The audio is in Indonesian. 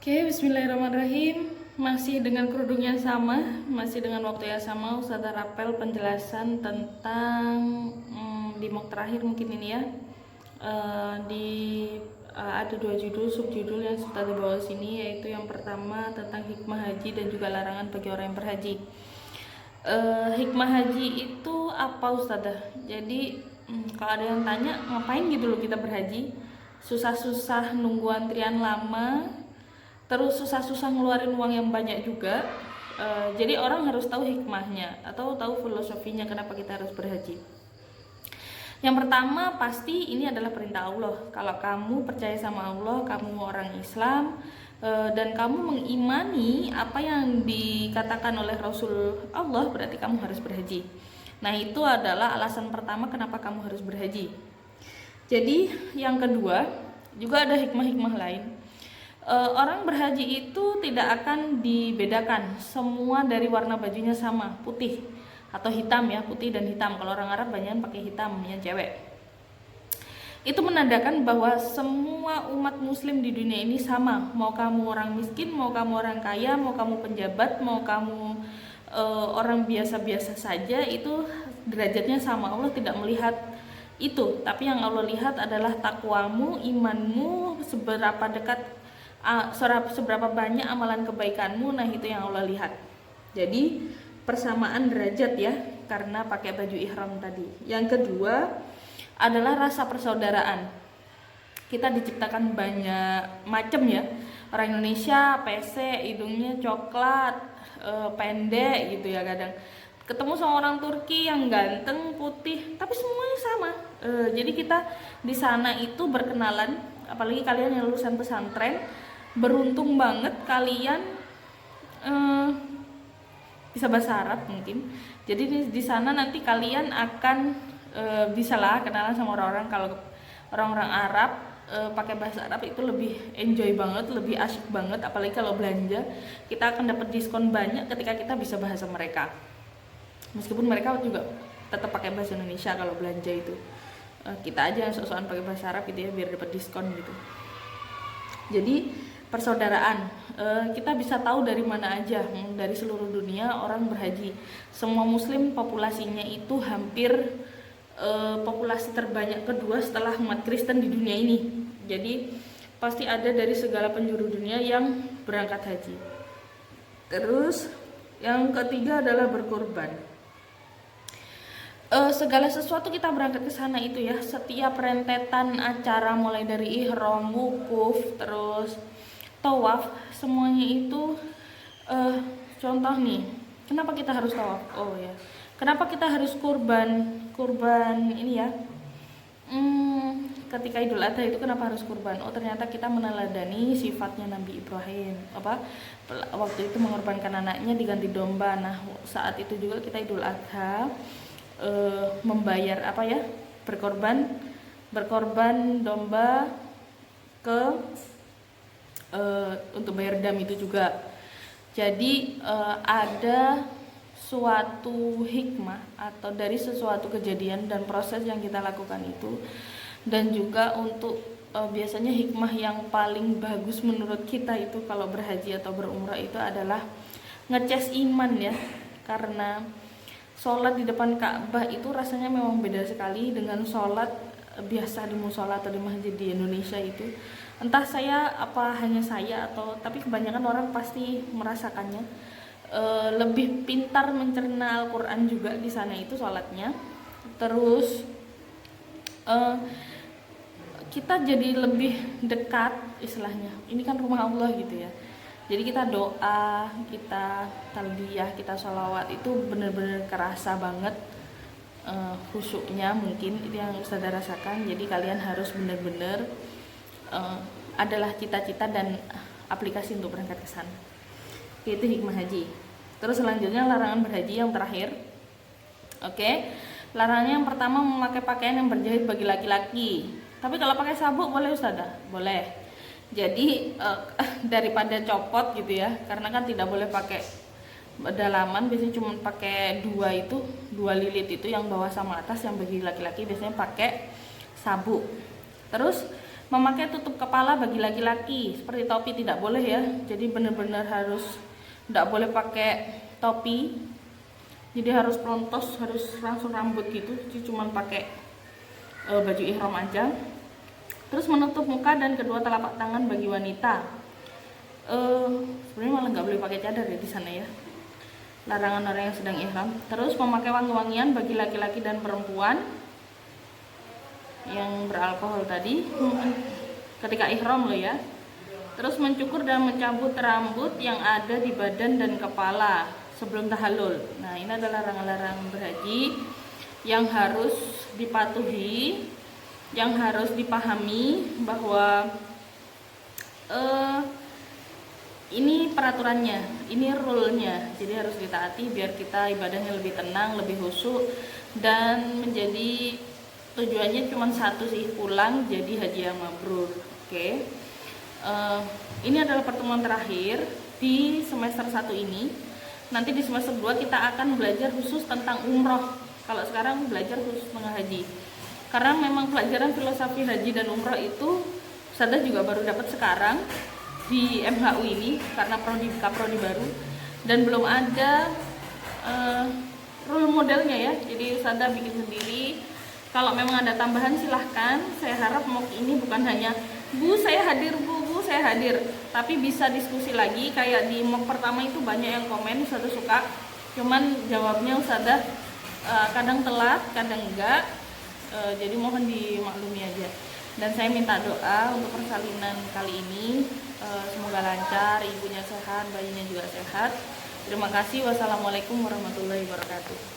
Oke, bismillahirrahmanirrahim. Masih dengan kerudung yang sama, masih dengan waktu yang sama, Ustazah rapel penjelasan tentang di mock terakhir mungkin ini ya. Ada dua judul, subjudul yang Ustazah bawa sini, yaitu yang pertama tentang hikmah haji dan juga larangan bagi orang yang berhaji. Hikmah haji itu apa Ustazah? Jadi kalau ada yang tanya ngapain gitu loh kita berhaji, susah-susah nunggu antrian lama, terus susah-susah ngeluarin uang yang banyak juga. Jadi orang harus tahu hikmahnya atau tahu filosofinya kenapa kita harus berhaji. Yang pertama pasti ini adalah perintah Allah. Kalau kamu percaya sama Allah, kamu orang Islam, dan kamu mengimani apa yang dikatakan oleh Rasul Allah, berarti kamu harus berhaji. Nah, itu adalah alasan pertama kenapa kamu harus berhaji. Jadi yang kedua juga ada hikmah-hikmah lain. Orang berhaji itu tidak akan dibedakan, semua dari warna bajunya sama, putih atau hitam ya, putih dan hitam. Kalau orang Arab banyak pakai hitam ya, cewek. Itu menandakan bahwa semua umat muslim di dunia ini sama, mau kamu orang miskin, mau kamu orang kaya, mau kamu penjabat, mau kamu orang biasa-biasa saja, itu derajatnya sama. Allah tidak melihat itu, tapi yang Allah lihat adalah takwamu, imanmu, seberapa dekat, seberapa banyak amalan kebaikanmu. Nah, itu yang Allah lihat. Jadi persamaan derajat ya, karena pakai baju ihram tadi. Yang kedua adalah rasa persaudaraan. Kita diciptakan banyak macam ya. Orang Indonesia PC, hidungnya coklat, pendek gitu ya kadang. Ketemu sama orang Turki yang ganteng, putih, tapi semuanya sama. Jadi kita di sana itu berkenalan, apalagi kalian yang lulusan pesantren, beruntung banget kalian bisa bahasa Arab mungkin. Jadi di sana nanti kalian akan bisalah kenalan sama orang-orang. Kalau orang-orang Arab pakai bahasa Arab itu lebih enjoy banget, lebih asyik banget. Apalagi kalau belanja, kita akan dapat diskon banyak ketika kita bisa bahasa mereka. Meskipun mereka juga tetap pakai bahasa Indonesia kalau belanja itu. Kita aja yang sok-sokan pakai bahasa Arab gitu ya, biar dapat diskon gitu. Jadi persaudaraan, kita bisa tahu dari mana aja, dari seluruh dunia orang berhaji. Semua muslim populasinya itu hampir populasi terbanyak kedua setelah umat Kristen di dunia ini. Jadi pasti ada dari segala penjuru dunia yang berangkat haji. Terus yang ketiga adalah berkorban. Segala sesuatu kita berangkat ke sana itu ya, setiap rentetan acara mulai dari ihram, wukuf, terus tawaf, semuanya itu contoh nih, kenapa kita harus tawaf? Oh ya, kenapa kita harus kurban ini ya, ketika Idul Adha itu kenapa harus kurban? Oh, ternyata kita meneladani sifatnya Nabi Ibrahim, waktu itu mengorbankan anaknya diganti domba. Nah, saat itu juga kita Idul Adha membayar berkorban domba ke untuk bayar dam itu juga. Jadi ada suatu hikmah atau dari sesuatu kejadian dan proses yang kita lakukan itu. Dan juga untuk biasanya hikmah yang paling bagus menurut kita itu kalau berhaji atau berumrah itu adalah ngecas iman ya, karena sholat di depan Ka'bah itu rasanya memang beda sekali dengan sholat biasa di musola atau di masjid di Indonesia itu. Entah hanya saya atau tapi kebanyakan orang pasti merasakannya. Lebih pintar mencerna Al-Quran juga di sana itu sholatnya. Terus kita jadi lebih dekat istilahnya. Ini kan rumah Allah gitu ya. Jadi kita doa, kita talbiyah, kita sholawat itu benar-benar kerasa banget khusyuknya, mungkin itu yang Ustazah rasakan. Jadi kalian harus benar-benar adalah cita-cita dan aplikasi untuk berangkat ke sana. Itu hikmah haji. Terus selanjutnya larangan berhaji yang terakhir. Oke. Larangannya yang pertama memakai pakaian yang berjahit bagi laki-laki. Tapi kalau pakai sabuk boleh Ustazah? Boleh. Jadi daripada copot gitu ya, karena kan tidak boleh pakai dalaman, biasanya cuma pakai dua lilit itu yang bawah sama atas, yang bagi laki-laki biasanya pakai sabuk. Terus Memakai tutup kepala bagi laki-laki seperti topi tidak boleh ya. Jadi benar-benar harus tidak boleh pakai topi. Jadi harus pelontos, harus langsung rambut gitu. Jadi cuma pakai baju ihram aja. Terus menutup muka dan kedua telapak tangan bagi wanita. Sebenarnya malah nggak boleh pakai cadar ya di sana ya. Larangan orang yang sedang ihram. Terus memakai wangi-wangian bagi laki-laki dan perempuan yang beralkohol tadi ketika ihram loh ya. Terus mencukur dan mencabut rambut yang ada di badan dan kepala sebelum tahallul. Nah, ini adalah larangan berhaji yang harus dipatuhi, yang harus dipahami bahwa ini peraturannya, ini rule-nya. Jadi harus ditaati biar kita ibadahnya lebih tenang, lebih khusyuk, dan menjadi tujuannya cuma satu sih, pulang jadi haji yang mabrur. Oke. Ini adalah pertemuan terakhir di semester 1 ini. Nanti di semester 2 kita akan belajar khusus tentang umroh. Kalau sekarang belajar khusus tentang haji. Karena memang pelajaran filosofi haji dan umroh itu Ustazah juga baru dapat sekarang di MHU ini karena prodi baru, dan belum ada rule modelnya ya. Jadi Ustazah bikin sendiri. Kalau memang ada tambahan silahkan. Saya harap MOOC ini bukan hanya Bu saya hadir, Bu saya hadir, tapi bisa diskusi lagi. Kayak di MOOC pertama itu banyak yang komen, Ustazah suka, cuman jawabnya Ustazah kadang telat, kadang enggak. Jadi mohon dimaklumi aja. Dan saya minta doa untuk persalinan kali ini, semoga lancar, ibunya sehat, bayinya juga sehat. Terima kasih. Wassalamualaikum warahmatullahi wabarakatuh.